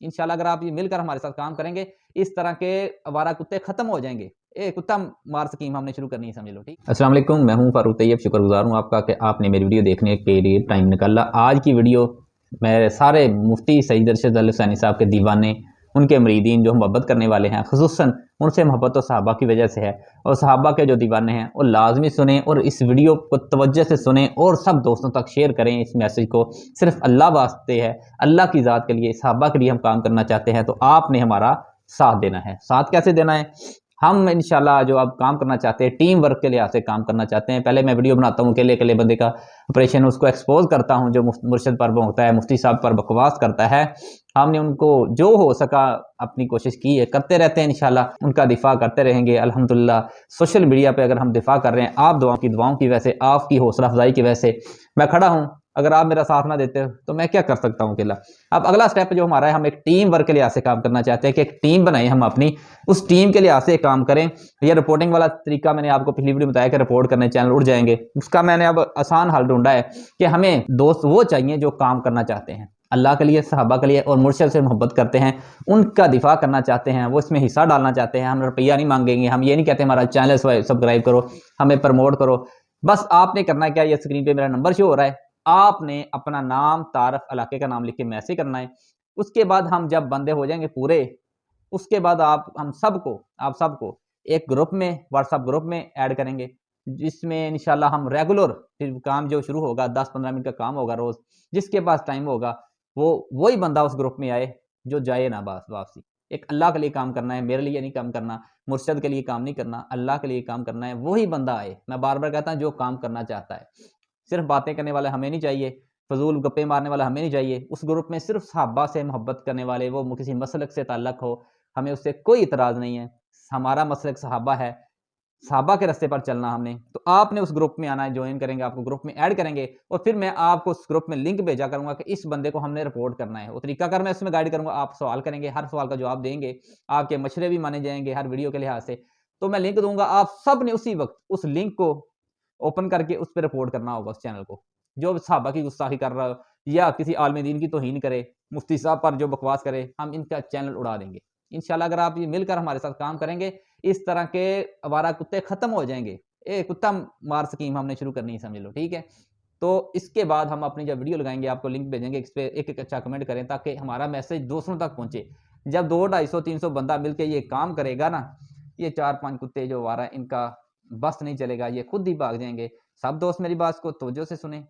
इंशाल्लाह अगर आप ये मिलकर हमारे साथ काम करेंगे, इस तरह के आवारा कुत्ते खत्म हो जाएंगे। कुत्ता मार स्कीम हमने शुरू करनी है, समझ लो। ठीक, अस्सलाम वालेकुम, मैं हूं फारूक तैयब। शुक्रगुजार हूं आपका कि आपने मेरी वीडियो देखने के लिए टाइम निकाला। आज की वीडियो मेरे सारे मुफ्ती सईद अरशद अल हुसैनी साहब के दीवाने, उनके मुरीदीन जो मोहब्बत करने वाले हैं, खुसूसन उनसे मोहब्बत तो सहाबा की वजह से है, और सहाबा के जो दीवाने हैं वो लाजमी सुने और इस वीडियो को तवज्जो से सुने और सब दोस्तों तक शेयर करें। इस मैसेज को सिर्फ अल्लाह वास्ते है, अल्लाह की ज़ात के लिए, सहाबा के लिए हम काम करना चाहते हैं। तो आपने हमारा साथ देना है। साथ कैसे देना है? हम इंशाल्लाह जो अब काम करना चाहते हैं, टीम वर्क के लिहाज से काम करना चाहते हैं। पहले मैं वीडियो बनाता हूँ, अकेले अकेले बंदे का ऑपरेशन, उसको एक्सपोज करता हूँ। जो मुर्शद पर होता है, मुफ्ती साहब पर बकवास करता है, हमने उनको जो हो सका अपनी कोशिश की है, करते रहते हैं। इंशाल्लाह उनका दिफा करते रहेंगे। अल्हम्दुलिल्लाह सोशल मीडिया पे अगर हम दिफा कर रहे हैं, आप दुआओं की वजह से, आपकी हौसला अफजाई की वजह से मैं खड़ा हूँ। अगर आप मेरा साथ ना देते हो तो मैं क्या कर सकता हूँ अकेला। अब अगला स्टेप जो हमारा है, हम एक टीम वर्क के लिहाज से काम करना चाहते हैं कि एक टीम बनाए हम अपनी, उस टीम के लिहाज से काम करें। यह रिपोर्टिंग वाला तरीका मैंने आपको पिछली वीडियो में बताया कि रिपोर्ट करने चैनल उड़ जाएंगे। उसका मैंने अब आसान हल ढूंढा है कि हमें दोस्त वो चाहिए जो काम करना चाहते हैं अल्लाह के लिए, सहाबा के लिए, और मुर्शद से मोहब्बत करते हैं, उनका दिफा करना चाहते हैं, वो इसमें हिस्सा डालना चाहते हैं। हम रुपया नहीं मांगेंगे, हम ये नहीं कहते हमारा चैनल सब्सक्राइब करो, हमें प्रमोट करो। बस आपने करना क्या, ये स्क्रीन पे मेरा नंबर शो हो रहा है, आपने अपना नाम, तारफ, इलाके का नाम लिख के मैसेज करना है। उसके बाद हम जब बंदे हो जाएंगे पूरे, उसके बाद आप सबको एक ग्रुप में, व्हाट्सएप ग्रुप में ऐड करेंगे, जिसमें इंशाल्लाह हम रेगुलर फिर काम जो शुरू होगा, 10-15 मिनट का काम होगा रोज, जिसके पास टाइम होगा वो वही बंदा उस ग्रुप में आए, जो जाए ना बस वापसी। एक अल्लाह के लिए काम करना है, मेरे लिए नहीं काम करना, मुर्शद के लिए काम नहीं करना, अल्लाह के लिए काम करना है। वही बंदा आए, मैं बार बार कहता हूँ, जो काम करना चाहता है। सिर्फ बातें करने वाले हमें नहीं चाहिए, फजूल गप्पे मारने वाला हमें नहीं चाहिए। उस ग्रुप में सिर्फ सहाबा से मोहब्बत करने वाले, वो किसी मसलक से ताल्लुक हो, हमें उससे कोई इतराज़ नहीं है। हमारा मसलक सहाबा है, सहाबा के रास्ते पर चलना हमने। तो आपने उस ग्रुप में आना है, ज्वाइन करेंगे, आपको ग्रुप में ऐड करेंगे, और फिर मैं आपको उस ग्रुप में लिंक भेजा करूंगा कि इस बंदे को हमने रिपोर्ट करना है। वो तरीकाकार मैं उसमें गाइड करूंगा, आप सवाल करेंगे, हर सवाल का जवाब देंगे, आपके मशवरे भी माने जाएंगे हर वीडियो के लिहाज से। तो मैं लिंक दूंगा, आप सब ने उसी वक्त उस लिंक को ओपन करके उस पर रिपोर्ट करना होगा उस चैनल को, जो सहाबा की गुस्ताखी कर रहा हो या किसी आलम दीन की तौहीन करे, मुफ्ती साहब पर जो बकवास करे, हम इनका चैनल उड़ा देंगे। इंशाल्लाह अगर आप ये मिलकर हमारे साथ काम करेंगे, इस तरह के आवारा कुत्ते खत्म हो जाएंगे। कुत्ता मार स्कीम हमने शुरू करनी है, समझ लो। ठीक है, तो इसके बाद हम अपनी जब वीडियो लगाएंगे, आपको लिंक भेजेंगे, इस पे एक एक अच्छा कमेंट करें ताकि हमारा मैसेज दूसरों तक पहुंचे। जब 200-250-300 बंदा मिलकर ये काम करेगा ना, ये 4-5 कुत्ते जो आवारा, इनका बस नहीं चलेगा, ये खुद ही भाग जाएंगे। सब दोस्त मेरी बात को तवज्जो से सुने।